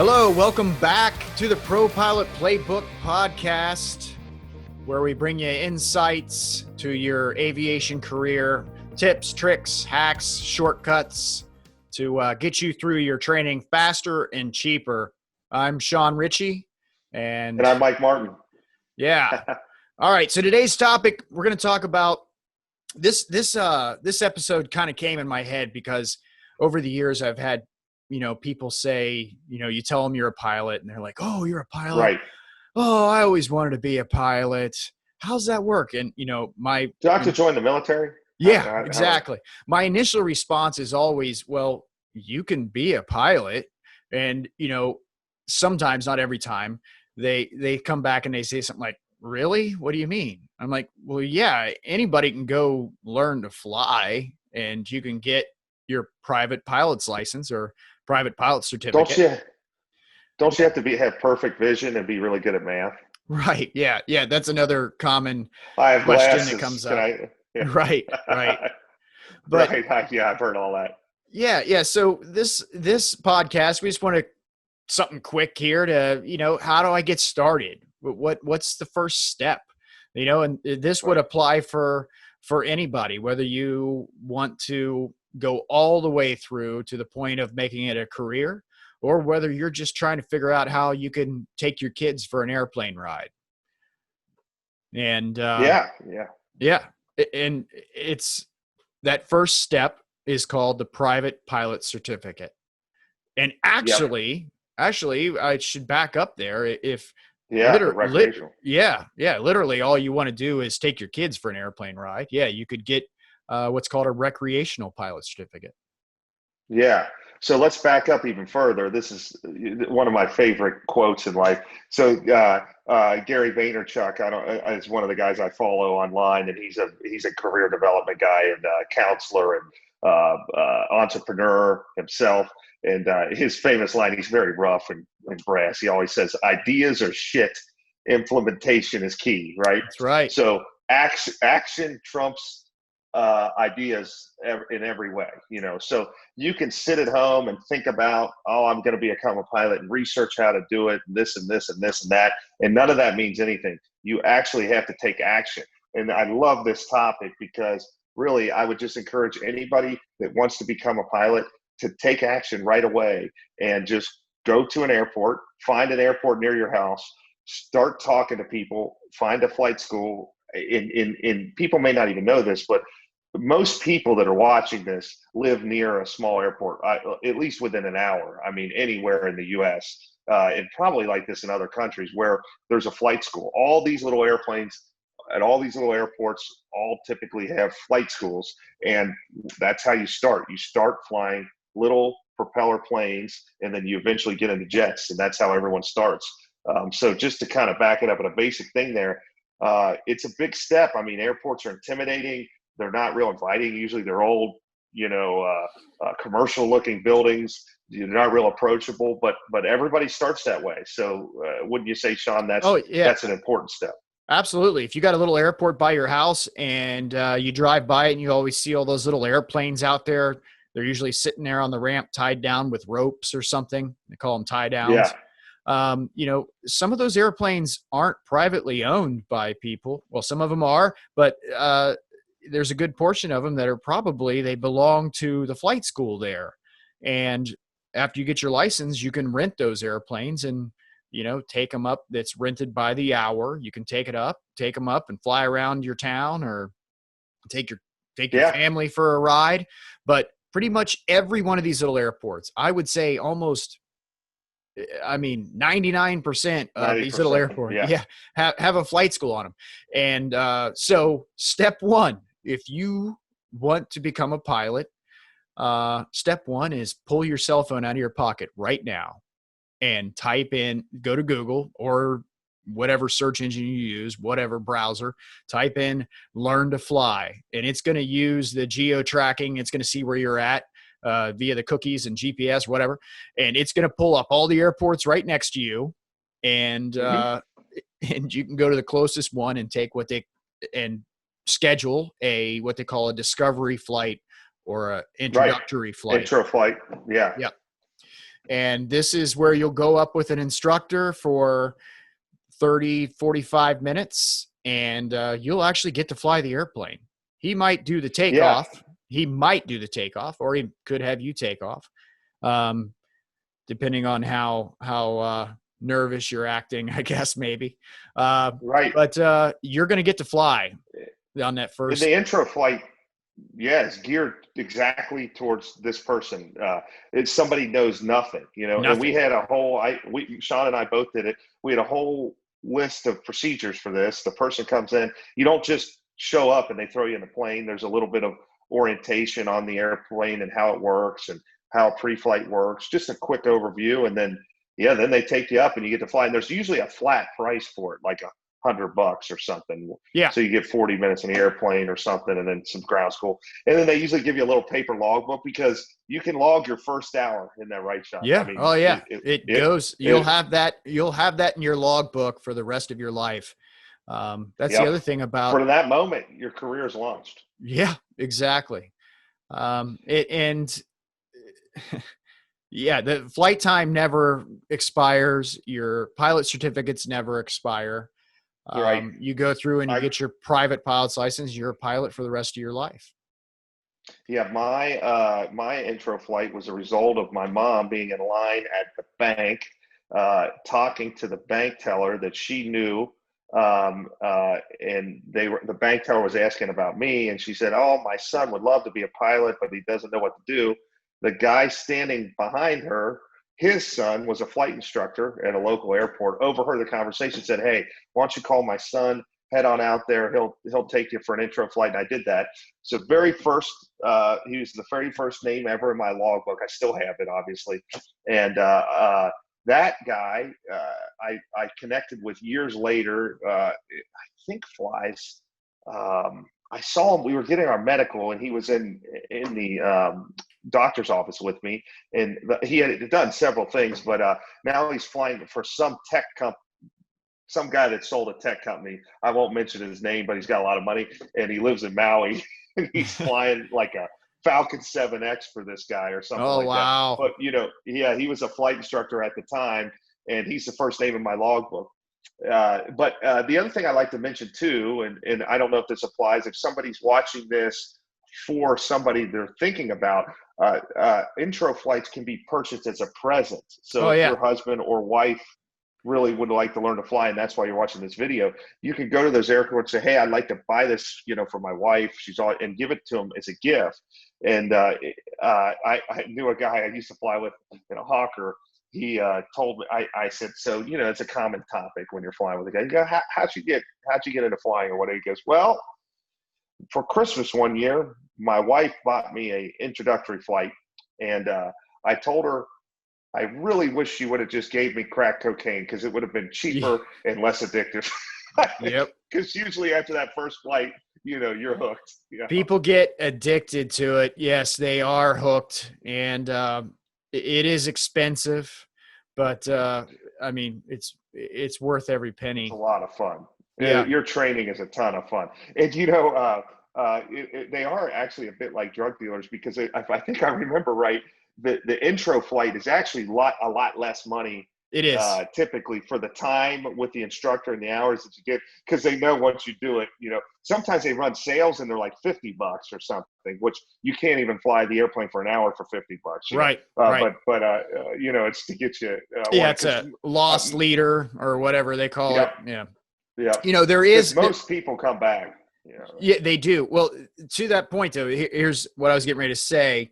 Hello, welcome back to the Pro-Pilot Playbook podcast, where we bring you insights to your aviation career, tips, tricks, hacks, shortcuts to get you through your training faster and cheaper. I'm Sean Ritchie. And I'm Mike Martin. Yeah. All right. So today's topic, we're going to talk about this episode kind of came in my head because over the years I've had, people say, you tell them you're a pilot and they're like, oh, you're a pilot. Right. Oh, I always wanted to be a pilot. How's that work? And, Do you have to join the military? Yeah, exactly. My initial response is always, well, you can be a pilot. And, sometimes, not every time, they come back and they say something like, really? What do you mean? I'm like, well, yeah, anybody can go learn to fly and you can get your private pilot's license or private pilot certificate. Don't you have to have perfect vision and be really good at math? Right. Yeah. Yeah. That's another common I have question glasses. that comes Can up. Yeah. Right. But right. Yeah, I've heard all that. Yeah. So this podcast, we just want to something quick here to, how do I get started? What's the first step? And this would apply for anybody, whether you want to go all the way through to the point of making it a career, or whether you're just trying to figure out how you can take your kids for an airplane ride. And yeah. And it's that first step is called the private pilot certificate. And actually, I should back up there. If recreational. Literally all you want to do is take your kids for an airplane ride. Yeah, you could get what's called a recreational pilot certificate. Yeah. So let's back up even further. This is one of my favorite quotes in life. So Gary Vaynerchuk, is one of the guys I follow online, and he's a career development guy and counselor and entrepreneur himself. And his famous line, he's very rough and brass. He always says, ideas are shit. Implementation is key, right? That's right. So action trumps ideas in every way, so you can sit at home and think about, I'm going to become a pilot and research how to do it, and this and this and this and that. And none of that means anything. You actually have to take action. And I love this topic because really I would just encourage anybody that wants to become a pilot to take action right away and just go to an airport, find an airport near your house, start talking to people, find a flight school. In people may not even know this, but most people that are watching this live near a small airport, at least within an hour. I mean, anywhere in the U.S. And probably like this in other countries where there's a flight school. All these little airplanes at all these little airports all typically have flight schools, and that's how you start. You start flying little propeller planes, and then you eventually get into jets, and that's how everyone starts. So just to kind of back it up at a basic thing there, it's a big step. I mean, airports are intimidating. They're not real inviting. Usually they're old, commercial looking buildings. They're not real approachable, but everybody starts that way. So wouldn't you say, Sean, that's an important step? Absolutely. If you got a little airport by your house and you drive by it and you always see all those little airplanes out there, they're usually sitting there on the ramp tied down with ropes or something. They call them tie downs. Yeah. Some of those airplanes aren't privately owned by people. Well, some of them are, but there's a good portion of them that are they belong to the flight school there. And after you get your license, you can rent those airplanes and, take them up. That's rented by the hour. You can take them up and fly around your town or take your family for a ride. But pretty much every one of these little airports, I would say 99% of these little airports have a flight school on them. And so step one, if you want to become a pilot, step one is pull your cell phone out of your pocket right now and go to Google or whatever search engine you use, whatever browser, type in learn to fly. And it's going to use the geo tracking. It's going to see where you're at via the cookies and GPS, whatever. And it's going to pull up all the airports right next to you. And and you can go to the closest one and take schedule what they call a discovery flight or an introductory flight. Intro flight. Yeah. Yep. And this is where you'll go up with an instructor for 30, 45 minutes, and you'll actually get to fly the airplane. He might do the takeoff. Yeah. He might do the takeoff, or he could have you take off, depending on how nervous you're acting, I guess, maybe. Right. But you're going to get to fly on that In first. the intro flight, yeah, it's geared exactly towards this person. It's somebody knows nothing, Nothing. and we had a whole, Sean and I both did it. We had a whole list of procedures for this. The person comes in, you don't just show up and they throw you in the plane. There's a little bit of orientation on the airplane and how it works and how pre-flight works, just a quick overview. And then, then they take you up and you get to fly. And there's usually a flat price for it, like $100 or something. Yeah. So you get 40 minutes in the airplane or something, and then some ground school. And then they usually give you a little paper logbook because you can log your first hour in that, right, Sean? Yeah. I mean, it goes. You'll have that in your logbook for the rest of your life. That's the other thing about, for that moment, your career is launched. Yeah, exactly. The flight time never expires. Your pilot certificates never expire. Right. You go through and you get your private pilot's license. You're a pilot for the rest of your life. Yeah, my intro flight was a result of my mom being in line at the bank, talking to the bank teller that she knew, and the bank teller was asking about me, and she said, "Oh, my son would love to be a pilot, but he doesn't know what to do." The guy standing behind her, his son was a flight instructor at a local airport, overheard the conversation, said, "Hey, why don't you call my son? Head on out there. He'll take you for an intro flight." And I did that. So he was the very first name ever in my logbook. I still have it, obviously. And that guy, I connected with years later. I think flies. I saw him. We were getting our medical, and he was in the doctor's office with me. And he had done several things, but now he's flying for some tech company. Some guy that sold a tech company. I won't mention his name, but he's got a lot of money, and he lives in Maui, and he's flying like a Falcon 7X for this guy or something like wow. that. But, he was a flight instructor at the time, and he's the first name in my logbook. But the other thing I like to mention too, and I don't know if this applies, if somebody's watching this for somebody they're thinking about, intro flights can be purchased as a present. So if your husband or wife really would like to learn to fly, and that's why you're watching this video, you can go to those airports and say, "Hey, I'd like to buy this, for my wife. And give it to them as a gift." And I knew a guy I used to fly with in a Hawker. He told me, I said, "So, it's a common topic when you're flying with a guy. You go, how'd you get into flying or whatever?" He goes, "Well, for Christmas one year, my wife bought me a introductory flight, and I told her I really wish she would have just gave me crack cocaine because it would have been cheaper and less addictive." Yep. Because usually after that first flight, you're hooked. People get addicted to it. Yes, they are hooked, and it is expensive, but I mean, it's worth every penny. It's a lot of fun. Yeah. Your training is a ton of fun, and they are actually a bit like drug dealers because I think I remember right. The intro flight is actually a lot less money. It is typically for the time with the instructor and the hours that you get, because they know once you do it, sometimes they run sales and they're like $50 or something, which you can't even fly the airplane for an hour for $50. Right. Right. But it's to get you. It's a lost leader or whatever they call it. Yeah. Yeah. There is most people come back. Yeah, they do. Well, to that point though, here's what I was getting ready to say.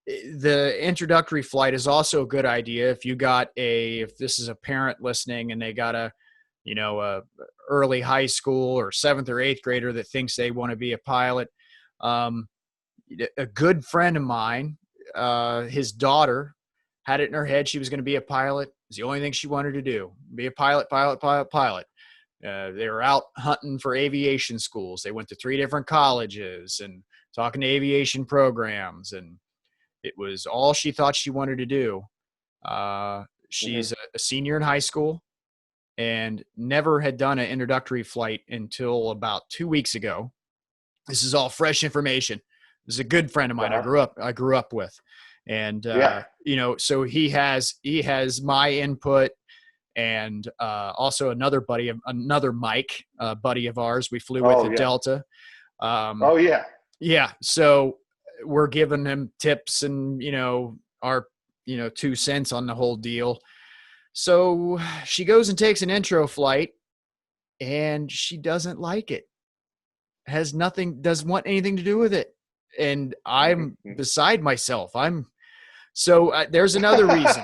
The introductory flight is also a good idea if this is a parent listening and they got a early high school or 7th or 8th grader that thinks they want to be a pilot. A good friend of mine, his daughter had it in her head she was going to be a pilot. It was the only thing she wanted to do, be a pilot. They were out hunting for aviation schools. They went to 3 different colleges and talking to aviation programs, and it was all she thought she wanted to do. She's a senior in high school and never had done an introductory flight until about 2 weeks ago. This is all fresh information. This is a good friend of mine I grew up with. And so he has my input, and also another Mike, buddy of ours, we flew with at Delta. Yeah. So we're giving him tips and, our, 2 cents on the whole deal. So she goes and takes an intro flight, and she doesn't like it. Doesn't want anything to do with it. And I'm beside myself. There's another reason.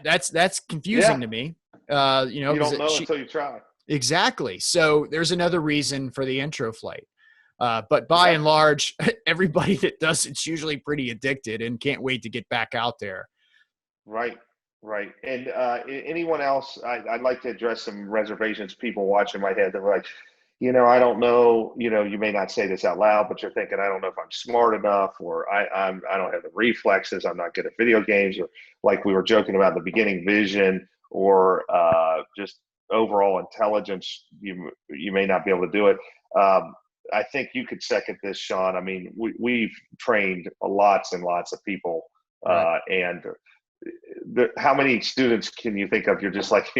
That's confusing to me. You don't know until you try. Exactly. So there's another reason for the intro flight. But by and large, everybody that does it's usually pretty addicted and can't wait to get back out there. Right. And anyone else, I'd like to address some reservations people watching my head that were like, I don't know, you may not say this out loud, but you're thinking, I don't know if I'm smart enough, or I don't have the reflexes, I'm not good at video games, or like we were joking about in the beginning, vision, or just overall intelligence, you may not be able to do it. I think you could second this, Sean. I mean, we've trained lots and lots of people, and how many students can you think of? You're just like,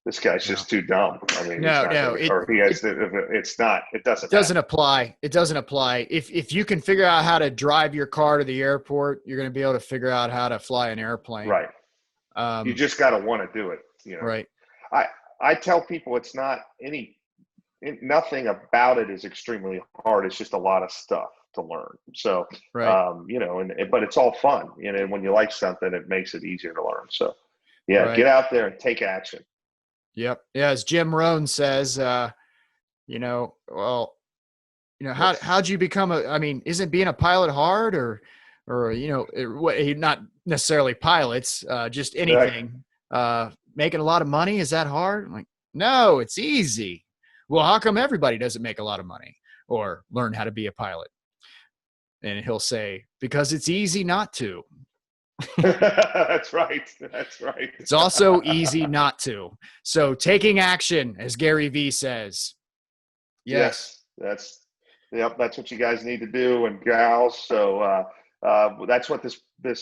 this guy's just too dumb. I mean, it doesn't apply. It doesn't apply. If you can figure out how to drive your car to the airport, you're going to be able to figure out how to fly an airplane. Right. You just got to want to do it. Right. I tell people it's not nothing about it is extremely hard. It's just a lot of stuff to learn. So, but it's all fun. When you like something, it makes it easier to learn. So get out there and take action. That's right. It's also easy not to. So taking action, as Gary Vee says. Yes. That's what you guys need to do, and gals. So that's what this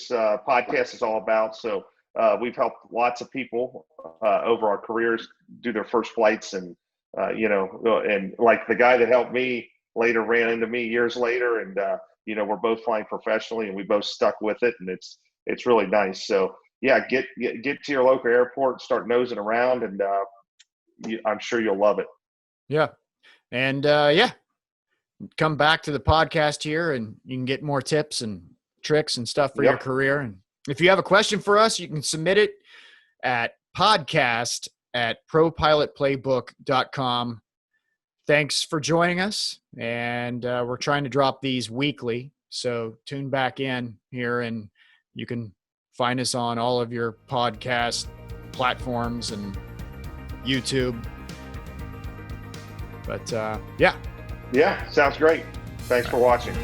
podcast is all about. So we've helped lots of people over our careers do their first flights, and and like the guy that helped me later ran into me years later, and we're both flying professionally, and we both stuck with it, and it's really nice. So get to your local airport, start nosing around, and I'm sure you'll love it. Yeah. And come back to the podcast here, and you can get more tips and tricks and stuff for your career. And if you have a question for us, you can submit it at podcast@ProPilotPlaybook.com. Thanks for joining us. And we're trying to drop these weekly. So tune back in here, and you can find us on all of your podcast platforms and YouTube. But sounds great. Thanks for watching.